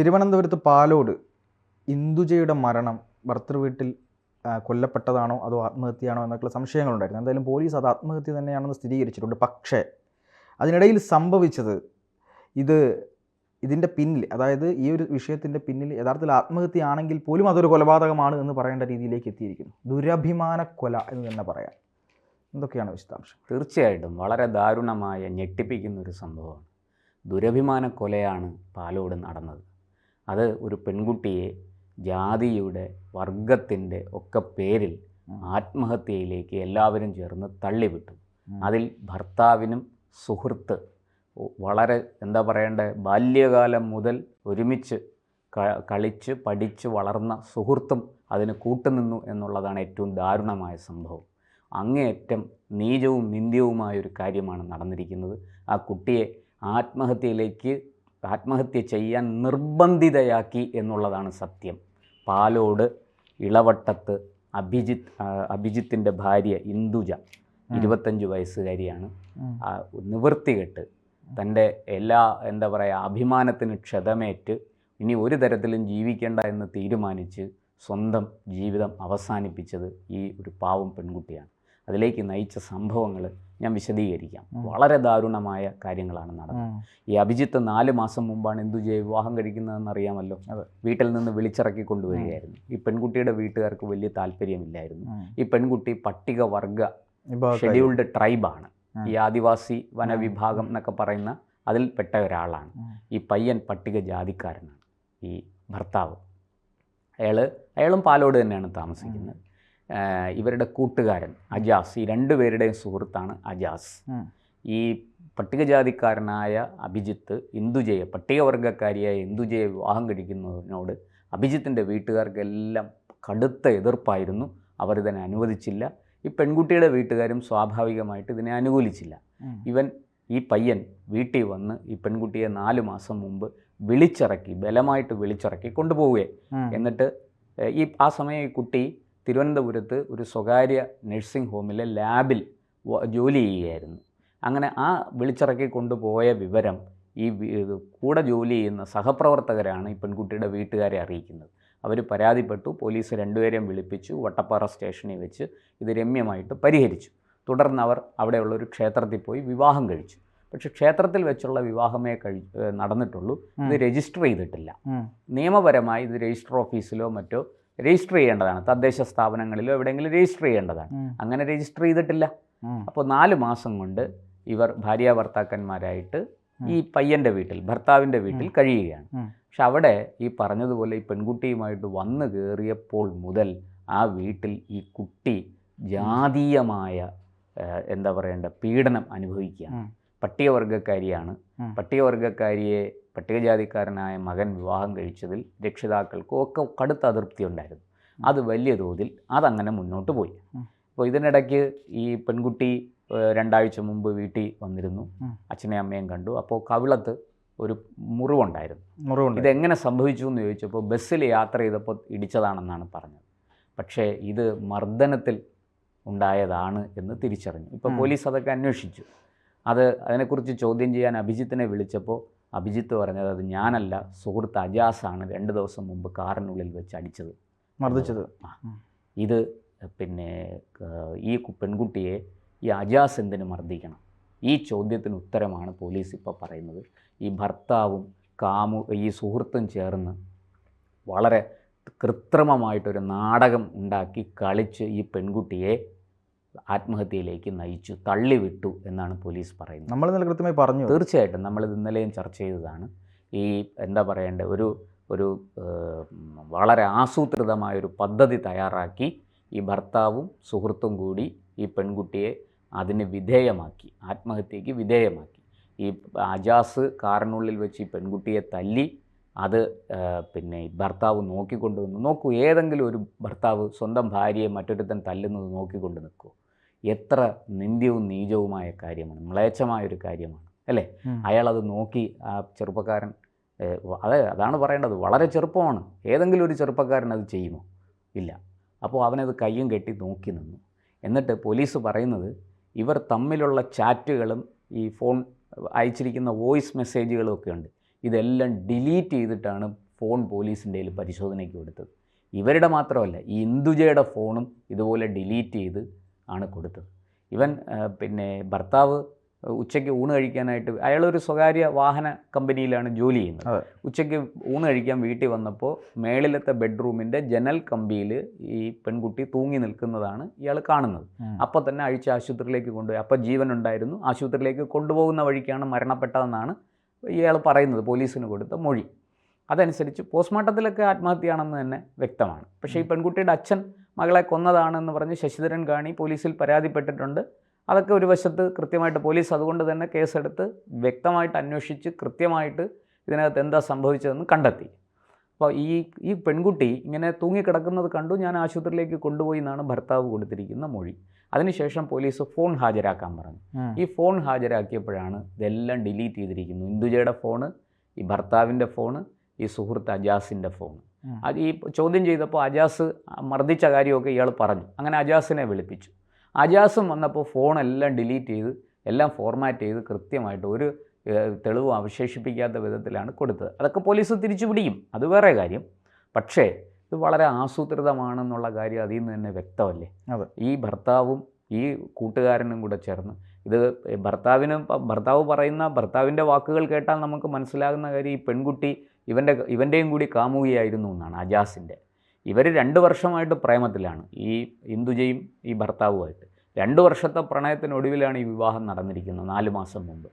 തിരുവനന്തപുരത്ത് പാലോട് ഇന്ദുജയുടെ മരണം ഭർതൃവീട്ടിൽ കൊല്ലപ്പെട്ടതാണോ അതോ ആത്മഹത്യയാണോ എന്നൊക്കെയുള്ള സംശയങ്ങളുണ്ടായിരുന്നു. എന്തായാലും പോലീസ് അത് ആത്മഹത്യ തന്നെയാണെന്ന് സ്ഥിരീകരിച്ചിട്ടുണ്ട്. പക്ഷേ അതിനിടയിൽ സംഭവിച്ചത് ഇതിൻ്റെ പിന്നിൽ, അതായത് ഈ ഒരു വിഷയത്തിൻ്റെ പിന്നിൽ യഥാർത്ഥത്തിൽ ആത്മഹത്യയാണെങ്കിൽ പോലും അതൊരു കൊലപാതകമാണ് എന്ന് പറയേണ്ട രീതിയിലേക്ക് എത്തിയിരിക്കുന്നു. ദുരഭിമാന കൊല എന്ന് തന്നെ പറയാം. എന്തൊക്കെയാണ് വിശദാംശം? തീർച്ചയായിട്ടും വളരെ ദാരുണമായ ഞെട്ടിപ്പിക്കുന്നൊരു സംഭവമാണ്. ദുരഭിമാന കൊലയാണ് പാലോട് നടന്നത്. അത് ഒരു പെൺകുട്ടിയെ ജാതിയുടെ വർഗത്തിൻ്റെ ഒക്കെ പേരിൽ ആത്മഹത്യയിലേക്ക് എല്ലാവരും ചേർന്ന് തള്ളിവിട്ടു. അതിൽ ഭർത്താവിനും സുഹൃത്ത്, വളരെ എന്താ പറയേണ്ടത്, ബാല്യകാലം മുതൽ ഒരുമിച്ച് കളിച്ച് പഠിച്ച് വളർന്ന സുഹൃത്തും അതിന് കൂട്ടുനിന്നു എന്നുള്ളതാണ് ഏറ്റവും ദാരുണമായ സംഭവം. അങ്ങേയറ്റം നീചവും നിന്ദ്യവുമായൊരു കാര്യമാണ് നടന്നിരിക്കുന്നത്. ആ കുട്ടിയെ ആത്മഹത്യ ചെയ്യാൻ നിർബന്ധിതയാക്കി എന്നുള്ളതാണ് സത്യം. പാലോട് ഇളവട്ടത്ത് അഭിജിത്തിൻ്റെ ഭാര്യ ഇന്ദുജ, 25 വയസ്സുകാരിയാണ്. നിവൃത്തികെട്ട് തൻ്റെ എല്ലാ എന്താ പറയുക അഭിമാനത്തിന് ക്ഷതമേറ്റ് ഇനി ഒരു തരത്തിലും ജീവിക്കേണ്ട എന്ന് തീരുമാനിച്ച് സ്വന്തം ജീവിതം അവസാനിപ്പിച്ചത് ഈ ഒരു പാവം പെൺകുട്ടിയാണ്. അതിലേക്ക് നയിച്ച സംഭവങ്ങൾ ഞാൻ വിശദീകരിക്കാം. വളരെ ദാരുണമായ കാര്യങ്ങളാണ് നടന്നത്. ഈ അഭിജിത്ത് 4 മാസം മുമ്പാണ് ഇന്ദുജയെ വിവാഹം കഴിക്കുന്നതെന്ന് അറിയാമല്ലോ. വീട്ടിൽ നിന്ന് വിളിച്ചിറക്കി കൊണ്ടുവരികയായിരുന്നു. ഈ പെൺകുട്ടിയുടെ വീട്ടുകാർക്ക് വലിയ താല്പര്യമില്ലായിരുന്നു. ഈ പെൺകുട്ടി പട്ടികവർഗ ഷെഡ്യൂൾഡ് ട്രൈബാണ്. ഈ ആദിവാസി വനവിഭാഗം എന്നൊക്കെ പറയുന്ന അതിൽപ്പെട്ട ഒരാളാണ്. ഈ പയ്യൻ പട്ടിക ജാതിക്കാരനാണ്. ഈ ഭർത്താവ് അയാളും പാലോട് തന്നെയാണ് താമസിക്കുന്നത്. ഇവരുടെ കൂട്ടുകാരൻ അജാസ്, ഈ 2 പേരുടെയും സുഹൃത്താണ് അജാസ്. ഈ പട്ടികജാതിക്കാരനായ അഭിജിത്ത് ഇന്ദുജയെ, പട്ടികവർഗക്കാരിയായ ഇന്ദുജയെ വിവാഹം കഴിക്കുന്നതിനോട് അഭിജിത്തിൻ്റെ വീട്ടുകാർക്കെല്ലാം കടുത്ത എതിർപ്പായിരുന്നു. അവരിതിനെ അനുവദിച്ചില്ല. ഈ പെൺകുട്ടിയുടെ വീട്ടുകാരും സ്വാഭാവികമായിട്ട് ഇതിനെ അനുകൂലിച്ചില്ല. ഈ പയ്യൻ വീട്ടിൽ വന്ന് ഈ പെൺകുട്ടിയെ 4 മാസം മുമ്പ് ബലമായിട്ട് വിളിച്ചിറക്കി കൊണ്ടുപോവുകയും എന്നിട്ട് ആ സമയം ഈ കുട്ടി തിരുവനന്തപുരത്ത് ഒരു സ്വകാര്യ നഴ്സിംഗ് ഹോമിലെ ലാബിൽ ജോലി ചെയ്യുകയായിരുന്നു. അങ്ങനെ ആ വിളിച്ചിറക്കി കൊണ്ടുപോയ വിവരം ഈ കൂടെ ജോലി ചെയ്യുന്ന സഹപ്രവർത്തകരാണ് ഈ പെൺകുട്ടിയുടെ വീട്ടുകാരെ അറിയിക്കുന്നത്. അവർ പരാതിപ്പെട്ടു. പോലീസ് 2 പേരെയും വിളിപ്പിച്ചു. വട്ടപ്പാറ സ്റ്റേഷനിൽ വെച്ച് ഇത് രമ്യമായിട്ട് പരിഹരിച്ചു. തുടർന്ന് അവർ അവിടെയുള്ളൊരു ക്ഷേത്രത്തിൽ പോയി വിവാഹം കഴിച്ചു. പക്ഷെ ക്ഷേത്രത്തിൽ വെച്ചുള്ള വിവാഹമേ നടന്നിട്ടുള്ളൂ. ഇത് രജിസ്റ്റർ ചെയ്തിട്ടില്ല. നിയമപരമായി ഇത് രജിസ്റ്റർ ഓഫീസിലോ മറ്റോ രജിസ്റ്റർ ചെയ്യേണ്ടതാണ്. തദ്ദേശ സ്ഥാപനങ്ങളിലോ എവിടെയെങ്കിലും രജിസ്റ്റർ ചെയ്യേണ്ടതാണ്. അങ്ങനെ രജിസ്റ്റർ ചെയ്തിട്ടില്ല. അപ്പോൾ 4 മാസം കൊണ്ട് ഇവർ ഭാര്യ ഭർത്താക്കന്മാരായിട്ട് ഈ പയ്യൻ്റെ വീട്ടിൽ, ഭർത്താവിൻ്റെ വീട്ടിൽ കഴിയുകയാണ്. പക്ഷെ അവിടെ ഈ പറഞ്ഞതുപോലെ ഈ പെൺകുട്ടിയുമായിട്ട് വന്നു കയറിയപ്പോൾ മുതൽ ആ വീട്ടിൽ ഈ കുട്ടി ജാതീയമായ എന്താ പറയേണ്ട പീഡനം അനുഭവിക്കുകയാണ്. പട്ടികവർഗക്കാരിയാണ്. പട്ടികജാതിക്കാരനായ മകൻ വിവാഹം കഴിച്ചതിൽ രക്ഷിതാക്കൾക്കും ഒക്കെ കടുത്ത അതൃപ്തി ഉണ്ടായിരുന്നു. അത് വലിയ തോതിൽ അതങ്ങനെ മുന്നോട്ട് പോയി. അപ്പോൾ ഇതിനിടയ്ക്ക് ഈ പെൺകുട്ടി 2 ആഴ്ച മുമ്പ് വീട്ടിൽ വന്നിരുന്നു. അച്ഛനെയും അമ്മയും കണ്ടു. അപ്പോൾ കവിളത്ത് ഒരു മുറിവുണ്ടായിരുന്നു. ഇതെങ്ങനെ സംഭവിച്ചു എന്ന് ചോദിച്ചപ്പോൾ ബസ്സിൽ യാത്ര ചെയ്തപ്പോൾ ഇടിച്ചതാണെന്നാണ് പറഞ്ഞത്. പക്ഷേ ഇത് മർദ്ദനത്തിൽ ഉണ്ടായതാണ് എന്ന് തിരിച്ചറിഞ്ഞു. ഇപ്പോൾ പോലീസ് അതൊക്കെ അന്വേഷിച്ചു. അതിനെക്കുറിച്ച് ചോദ്യം ചെയ്യാൻ അഭിജിത്തിനെ വിളിച്ചപ്പോൾ അഭിജിത്ത് പറഞ്ഞത് അത് ഞാനല്ല, സുഹൃത്ത് അജാസാണ് 2 ദിവസം മുമ്പ് കാറിനുള്ളിൽ വെച്ച് മർദ്ദിച്ചത്. ഇത് പിന്നെ ഈ പെൺകുട്ടിയെ ഈ അജാസ് എന്തിനു മർദ്ദിക്കണം? ഈ ചോദ്യത്തിന് ഉത്തരമാണ് പോലീസ് ഇപ്പോൾ പറയുന്നത്. ഈ ഭർത്താവും ഈ സുഹൃത്തും ചേർന്ന് വളരെ കൃത്രിമമായിട്ടൊരു നാടകം ഉണ്ടാക്കി കളിച്ച് ഈ പെൺകുട്ടിയെ ആത്മഹത്യയിലേക്ക് നയിച്ചു, തള്ളിവിട്ടു എന്നാണ് പോലീസ് പറയുന്നത്. നമ്മൾ ഇന്നലെ കൃത്യമായി പറഞ്ഞു. തീർച്ചയായിട്ടും നമ്മളിത് ഇന്നലെയും ചർച്ച ചെയ്തതാണ്. ഈ എന്താ പറയേണ്ടത്, ഒരു വളരെ ആസൂത്രിതമായൊരു പദ്ധതി തയ്യാറാക്കി ഈ ഭർത്താവും സുഹൃത്തും കൂടി ഈ പെൺകുട്ടിയെ അതിന് വിധേയമാക്കി, ആത്മഹത്യയ്ക്ക് വിധേയമാക്കി. ഈ അജാസ് കാറിനുള്ളിൽ വെച്ച് ഈ പെൺകുട്ടിയെ തല്ലി. അത് പിന്നെ ഭർത്താവ് നോക്കിക്കൊണ്ട് നോക്കൂ, ഏതെങ്കിലും ഒരു ഭർത്താവ് സ്വന്തം ഭാര്യയെ മറ്റൊരുത്തൻ തല്ലുന്നത് നോക്കിക്കൊണ്ട് നിൽക്കുമോ? എത്ര നിന്ദ്യവും നീചവുമായ കാര്യമാണ്, മ്ലേച്ഛമായൊരു കാര്യമാണ് അല്ലേ? അയാളത് നോക്കി, ആ ചെറുപ്പക്കാരൻ, അതാണ് പറയേണ്ടത്, വളരെ ചെറുപ്പമാണ്. ഏതെങ്കിലും ഒരു ചെറുപ്പക്കാരൻ അത് ചെയ്യുമോ? ഇല്ല. അപ്പോൾ അവനത് കയ്യും കെട്ടി നോക്കി നിന്നു. എന്നിട്ട് പോലീസ് പറയുന്നത് ഇവർ തമ്മിലുള്ള ചാറ്റുകളും ഈ ഫോൺ അയച്ചിരിക്കുന്ന വോയിസ് മെസ്സേജുകളും ഒക്കെ ഉണ്ട്. ഇതെല്ലാം ഡിലീറ്റ് ചെയ്തിട്ടാണ് ഫോൺ പോലീസിൻ്റെ കയ്യിൽ പരിശോധനയ്ക്ക് കൊടുത്തത്. ഇവരുടെ മാത്രമല്ല, ഈ ഇന്ദുജയുടെ ഫോണും ഇതുപോലെ ഡിലീറ്റ് ചെയ്ത് ആണ് കൊടുത്തത്. ഇവൻ പിന്നെ ഭർത്താവ് ഉച്ചയ്ക്ക് ഊണ് കഴിക്കാനായിട്ട്, അയാളൊരു സ്വകാര്യ വാഹന കമ്പനിയിലാണ് ജോലി ചെയ്യുന്നത്. ഉച്ചയ്ക്ക് ഊണ് കഴിക്കാൻ വീട്ടിൽ വന്നപ്പോൾ മേളിലത്തെ ബെഡ്റൂമിൻ്റെ ജനൽ കമ്പിയിൽ ഈ പെൺകുട്ടി തൂങ്ങി നിൽക്കുന്നതാണ് ഇയാൾ കാണുന്നത്. അപ്പോൾ തന്നെ അഴിച്ച് ആശുപത്രിയിലേക്ക് കൊണ്ടുപോയി. അപ്പോൾ ജീവനുണ്ടായിരുന്നു. ആശുപത്രിയിലേക്ക് കൊണ്ടുപോകുന്ന വഴിക്കാണ് മരണപ്പെട്ടതെന്നാണ് ഇയാൾ പറയുന്നത്, പോലീസിന് കൊടുത്ത മൊഴി. അതനുസരിച്ച് പോസ്റ്റ്മോർട്ടത്തിലൊക്കെ ആത്മഹത്യയാണെന്ന് തന്നെ വ്യക്തമാണ്. പക്ഷേ ഈ പെൺകുട്ടിയുടെ അച്ഛൻ മകളെ കൊന്നതാണെന്ന് പറഞ്ഞ് ശശിധരൻ കാണി പോലീസിൽ പരാതിപ്പെട്ടിട്ടുണ്ട്. അതൊക്കെ ഒരു വശത്ത് കൃത്യമായിട്ട് പോലീസ് അതുകൊണ്ട് തന്നെ കേസെടുത്ത് വ്യക്തമായിട്ട് അന്വേഷിച്ച് കൃത്യമായിട്ട് ഇതിനകത്ത് എന്താ സംഭവിച്ചതെന്ന് കണ്ടെത്തി. അപ്പോൾ ഈ പെൺകുട്ടി ഇങ്ങനെ തൂങ്ങിക്കിടക്കുന്നത് കണ്ടു, ഞാൻ ആശുപത്രിയിലേക്ക് കൊണ്ടുപോയി എന്നാണ് ഭർത്താവ് കൊടുത്തിരിക്കുന്ന മൊഴി. അതിനുശേഷം പോലീസ് ഫോൺ ഹാജരാക്കാൻ പറഞ്ഞു. ഈ ഫോൺ ഹാജരാക്കിയപ്പോഴാണ് ഇതെല്ലാം ഡിലീറ്റ് ചെയ്തിരിക്കുന്നു. ഇന്ദുജയുടെ ഫോണ്, ഈ ഭർത്താവിൻ്റെ ഫോണ്, ഈ സുഹൃത്ത് അജാസിൻ്റെ ഫോൺ. അത് ഈ ചോദ്യം ചെയ്തപ്പോൾ അജാസ് മർദ്ദിച്ച കാര്യമൊക്കെ ഇയാൾ പറഞ്ഞു. അങ്ങനെ അജാസിനെ വിളിപ്പിച്ചു. അജാസും വന്നപ്പോൾ ഫോണെല്ലാം ഡിലീറ്റ് ചെയ്ത് എല്ലാം ഫോർമാറ്റ് ചെയ്ത് കൃത്യമായിട്ട് ഒരു തെളിവും അവശേഷിപ്പിക്കാത്ത വിധത്തിലാണ് കൊടുത്തത്. അതൊക്കെ പോലീസ് തിരിച്ചു പിടിക്കും, അത് വേറെ കാര്യം. പക്ഷേ ഇത് വളരെ ആസൂത്രിതമാണെന്നുള്ള കാര്യം അതിൽ നിന്ന് തന്നെ വ്യക്തമല്ലേ. ഈ ഭർത്താവും ഈ കൂട്ടുകാരനും കൂടെ ചേർന്ന് ഇത് ഭർത്താവ് പറയുന്ന ഭർത്താവിൻ്റെ വാക്കുകൾ കേട്ടാൽ നമുക്ക് മനസ്സിലാകുന്ന കാര്യം ഈ പെൺകുട്ടി ഇവൻ്റെയും കൂടി കാമുകിയായിരുന്നു എന്നാണ്, അജാസിൻ്റെ. ഇവർ 2 വർഷമായിട്ട് പ്രേമത്തിലാണ്, ഈ ഇന്ദുജയും ഈ ഭർത്താവുമായിട്ട്. 2 വർഷത്തെ പ്രണയത്തിനൊടുവിലാണ് ഈ വിവാഹം നടന്നിരിക്കുന്നത്, 4 മാസം മുമ്പ്.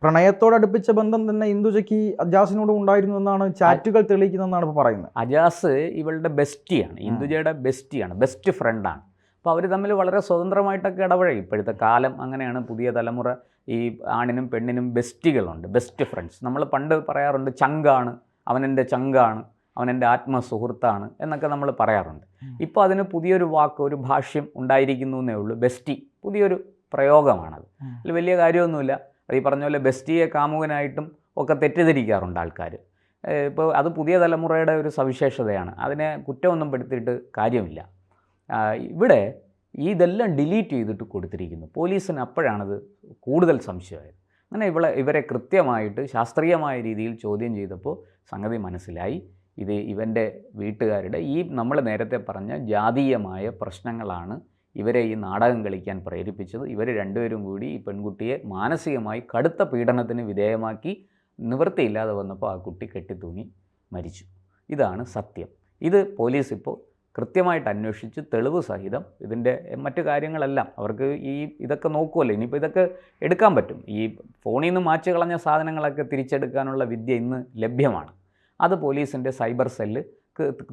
പ്രണയത്തോടടുപ്പിച്ച ബന്ധം തന്നെ ഇന്ദുജയ്ക്ക് അജാസിനോട് ഉണ്ടായിരുന്നു എന്നാണ് ചാറ്റുകൾ തെളിയിക്കുന്നതെന്നാണ് ഇപ്പോൾ പറയുന്നത്. അജാസ് ഇവളുടെ ബെസ്റ്റിയാണ്, ഇന്ദുജയുടെ ബെസ്റ്റിയാണ്, ബെസ്റ്റ് ഫ്രണ്ടാണ്. അപ്പോൾ അവർ തമ്മിൽ വളരെ സ്വതന്ത്രമായിട്ടൊക്കെ ഇടപഴകി. ഇപ്പോഴത്തെ കാലം അങ്ങനെയാണ്, പുതിയ തലമുറ ഈ ആണിനും പെണ്ണിനും ബെസ്റ്റികളുണ്ട്, ബെസ്റ്റ് ഫ്രണ്ട്സ്. നമ്മൾ പണ്ട് പറയാറുണ്ട് ചങ്കാണ്, അവനെൻ്റെ ചങ്കാണ്, അവനെൻ്റെ ആത്മസുഹൃത്താണ് എന്നൊക്കെ നമ്മൾ പറയാറുണ്ട്. ഇപ്പോൾ അതിന് പുതിയൊരു വാക്ക്, ഒരു ഭാഷ്യം ഉണ്ടായിരിക്കുന്നു എന്നേ ഉള്ളൂ. ബെസ്റ്റി പുതിയൊരു പ്രയോഗമാണത്. അതിൽ വലിയ കാര്യമൊന്നുമില്ല. അത് ഈ പറഞ്ഞ പോലെ ബെസ്റ്റിയെ കാമുകനായിട്ടും ഒക്കെ തെറ്റിദ്ധരിക്കാറുണ്ട് ആൾക്കാർ. ഇപ്പോൾ അത് പുതിയ തലമുറയുടെ ഒരു സവിശേഷതയാണ്, അതിനെ കുറ്റമൊന്നും പെടുത്തിയിട്ട് കാര്യമില്ല. ഇവിടെ ഇതെല്ലാം ഡിലീറ്റ് ചെയ്തിട്ട് കൊടുത്തിരിക്കുന്നു. പോലീസിന് അപ്പോഴാണത് കൂടുതൽ സംശയമായത്. അങ്ങനെ ഇവരെ കൃത്യമായിട്ട് ശാസ്ത്രീയമായ രീതിയിൽ ചോദ്യം ചെയ്തപ്പോൾ സംഗതി മനസ്സിലായി. ഇത് ഇവൻ്റെ വീട്ടുകാരുടെ നമ്മൾ നേരത്തെ പറഞ്ഞ ജാതീയമായ പ്രശ്നങ്ങളാണ് ഇവരെ ഈ നാടകം കളിക്കാൻ പ്രേരിപ്പിച്ചത്. ഇവർ രണ്ടുപേരും കൂടി ഈ പെൺകുട്ടിയെ മാനസികമായി കടുത്ത പീഡനത്തിന് വിധേയമാക്കി നിവൃത്തിയില്ലാതെ വന്നപ്പോൾ ആ കുട്ടി കെട്ടിത്തൂങ്ങി മരിച്ചു. ഇതാണ് സത്യം. ഇത് പോലീസ് ഇപ്പോൾ കൃത്യമായിട്ട് അന്വേഷിച്ച് തെളിവ് സഹിതം ഇതിൻ്റെ മറ്റു കാര്യങ്ങളെല്ലാം അവർക്ക് ഇതൊക്കെ നോക്കുമല്ലോ. ഇനിയിപ്പോൾ ഇതൊക്കെ എടുക്കാൻ പറ്റും. ഈ ഫോണിൽ നിന്ന് മാച്ച് കളഞ്ഞ സാധനങ്ങളൊക്കെ തിരിച്ചെടുക്കാനുള്ള വിദ്യ ഇന്ന് ലഭ്യമാണ്. അത് പോലീസിൻ്റെ സൈബർ സെല്ല്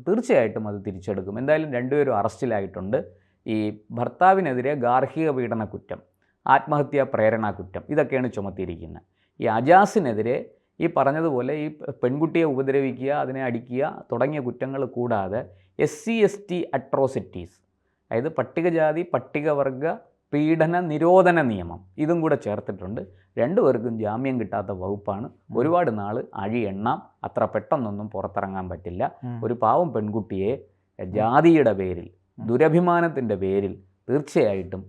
തീർച്ചയായിട്ടും അത് തിരിച്ചെടുക്കും. എന്തായാലും രണ്ടുപേരും അറസ്റ്റിലായിട്ടുണ്ട്. ഈ ഭർത്താവിനെതിരെ ഗാർഹിക പീഡന കുറ്റം, ആത്മഹത്യാ പ്രേരണ കുറ്റം, ഇതൊക്കെയാണ് ചുമത്തിയിരിക്കുന്നത്. ഈ അജാസിനെതിരെ ഈ പറഞ്ഞതുപോലെ ഈ പെൺകുട്ടിയെ ഉപദ്രവിക്കുക, അതിനെ അടിക്കുക തുടങ്ങിയ കുറ്റങ്ങൾ കൂടാതെ SC/ST അട്രോസിറ്റീസ്, അതായത് പട്ടികജാതി പട്ടികവർഗ പീഡന നിരോധന നിയമം, ഇതും കൂടെ ചേർത്തിട്ടുണ്ട്. രണ്ടുപേർക്കും ജാമ്യം കിട്ടാത്ത വകുപ്പാണ്. ഒരുപാട് നാൾ എണ്ണാം. അത്ര പെട്ടെന്നൊന്നും പുറത്തിറങ്ങാൻ പറ്റില്ല. ഒരു പാവം പെൺകുട്ടിയെ ജാതിയുടെ പേരിൽ, ദുരഭിമാനത്തിൻ്റെ പേരിൽ തീർച്ചയായിട്ടും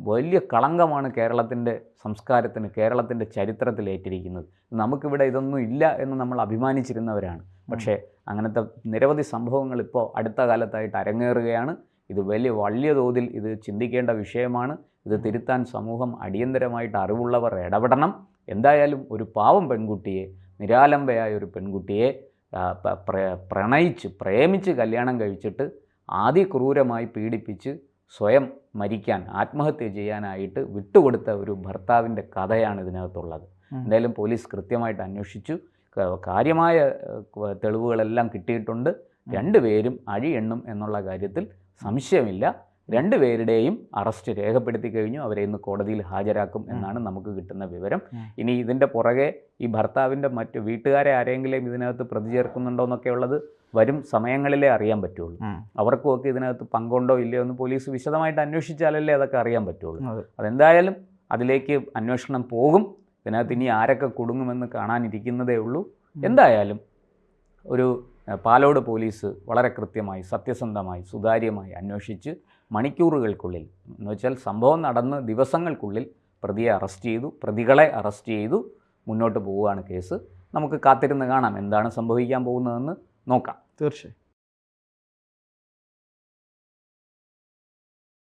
വലിയ കളങ്കമാണ് കേരളത്തിൻ്റെ സംസ്കാരത്തിന്, കേരളത്തിൻ്റെ ചരിത്രത്തിലേറ്റിരിക്കുന്നത്. നമുക്കിവിടെ ഇതൊന്നും ഇല്ല എന്ന് നമ്മൾ അഭിമാനിച്ചിരുന്നവരാണ്. പക്ഷേ അങ്ങനത്തെ നിരവധി സംഭവങ്ങൾ ഇപ്പോൾ അടുത്ത കാലത്തായിട്ട് അരങ്ങേറുകയാണ്. ഇത് വലിയ തോതിൽ ഇത് ചിന്തിക്കേണ്ട വിഷയമാണ്. ഇത് തിരുത്താൻ സമൂഹം അടിയന്തരമായിട്ട് അറിവുള്ളവർ ഇടപെടണം. എന്തായാലും ഒരു പാവം പെൺകുട്ടിയെ, നിരാലംബയായ ഒരു പെൺകുട്ടിയെ പ്രേമിച്ച് കല്യാണം കഴിച്ചിട്ട് ക്രൂരമായി പീഡിപ്പിച്ച് സ്വയം മരിക്കാൻ, ആത്മഹത്യ ചെയ്യാനായിട്ട് വിട്ടുകൊടുത്ത ഒരു ഭർത്താവിൻ്റെ കഥയാണ് ഇതിനകത്തുള്ളത്. എന്തായാലും പോലീസ് കൃത്യമായിട്ട് അന്വേഷിച്ചു. കാര്യമായ തെളിവുകളെല്ലാം കിട്ടിയിട്ടുണ്ട്. രണ്ടുപേരും എണ്ണും എന്നുള്ള കാര്യത്തിൽ സംശയമില്ല. രണ്ടുപേരുടെയും അറസ്റ്റ് രേഖപ്പെടുത്തി കഴിഞ്ഞു. അവരെ ഇന്ന് കോടതിയിൽ ഹാജരാക്കും എന്നാണ് നമുക്ക് കിട്ടുന്ന വിവരം. ഇനി ഇതിൻ്റെ പുറകെ ഈ ഭർത്താവിൻ്റെ മറ്റ് വീട്ടുകാരെ ആരെങ്കിലും ഇതിനകത്ത് പ്രതി ചേർക്കുന്നുണ്ടോ എന്നൊക്കെ ഉള്ളത് വരും സമയങ്ങളിലേ അറിയാൻ പറ്റുള്ളൂ. അവർക്കുമൊക്കെ ഇതിനകത്ത് പങ്കുണ്ടോ ഇല്ലയോ എന്ന് പോലീസ് വിശദമായിട്ട് അന്വേഷിച്ചാലല്ലേ അതൊക്കെ അറിയാൻ പറ്റുള്ളൂ. അതെന്തായാലും അതിലേക്ക് അന്വേഷണം പോകും. ഇതിനകത്ത് ഇനി ആരൊക്കെ കുടുങ്ങുമെന്ന് കാണാനിരിക്കുന്നതേ ഉള്ളൂ. എന്തായാലും ഒരു പാലോട് പോലീസ് വളരെ കൃത്യമായി, സത്യസന്ധമായി, സുതാര്യമായി അന്വേഷിച്ച് മണിക്കൂറുകൾക്കുള്ളിൽ, എന്ന് വെച്ചാൽ സംഭവം നടന്ന് ദിവസങ്ങൾക്കുള്ളിൽ പ്രതികളെ അറസ്റ്റ് ചെയ്തു മുന്നോട്ട് പോവുകയാണ് കേസ്. നമുക്ക് കാത്തിരുന്ന് കാണാം എന്താണ് സംഭവിക്കാൻ പോകുന്നതെന്ന്. നോക്കാം. തീർച്ചയായും.